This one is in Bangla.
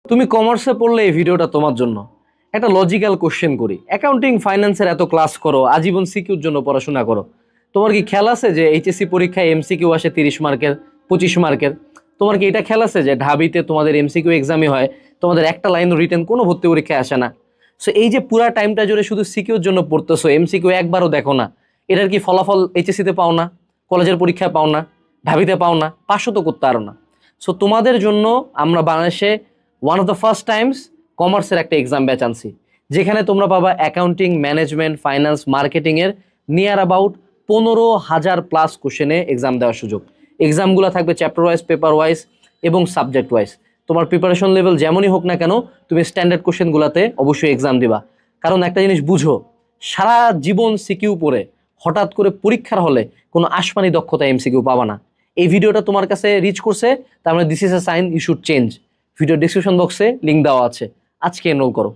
তুমি কমার্সে পড়লে এই ভিডিওটা তোমার জন্য। একটা লজিক্যাল কোশ্চেন করি, অ্যাকাউন্টিং ফাইন্যান্সের এত ক্লাস করো, আজীবন সিকিউর জন্য পড়াশোনা করো, তোমার কি খেয়াল আছে যে এইচএসসি পরীক্ষায় এমসিকিউ আসে 30 মার্কের, 25 মার্কের? তোমার কি এটা খেয়াল আছে যে ঢাবিতে তোমাদের এমসিকিউ এক্সামই হয়, তোমাদের একটা লাইন রিটেন কোনো ভর্তি পরীক্ষায় আসে না? সো এই যে পুরা টাইমটা জুড়ে শুধু সিকিউর জন্য পড়তেছো, এমসিকিউ একবারও দেখো না, এটার কি ফলাফল এইচএসসিতে পাও না, কলেজের পরীক্ষায় পাও না, ঢাবিতে পাও না, পাশও তো করতে পারো না। সো তোমাদের জন্য আমরা বাংলাদেশে one of the first Times কমার্সের একটা এক্সাম ব্যাচ আনছি, যেখানে তোমরা পাবা অ্যাকাউন্টিং, ম্যানেজমেন্ট, ফাইন্যান্স, মার্কেটিংয়ের নিয়ার অ্যাবাউট 15,000+ কোশ্চেনে এক্সাম দেওয়ার সুযোগ। এক্সামগুলো থাকবে চ্যাপ্টার ওয়াইজ, পেপার ওয়াইজ এবং সাবজেক্ট ওয়াইজ। তোমার প্রিপারেশন লেভেল যেমনই হোক না কেন, তুমি স্ট্যান্ডার্ড কোশ্চেনগুলোতে অবশ্যই এক্সাম দিবা। কারণ একটা জিনিস বুঝো, সারা জীবন সিকিউ পড়ে হঠাৎ করে পরীক্ষার হলে কোনো আসমানি দক্ষতা এমসিকিউ পাবা না। এই ভিডিওটা তোমার কাছে রিচ করছে, তার মানে this is a sign you should change. Video description বক্সে লিঙ্ক দেওয়া আছে, আজকে এনরোল করো।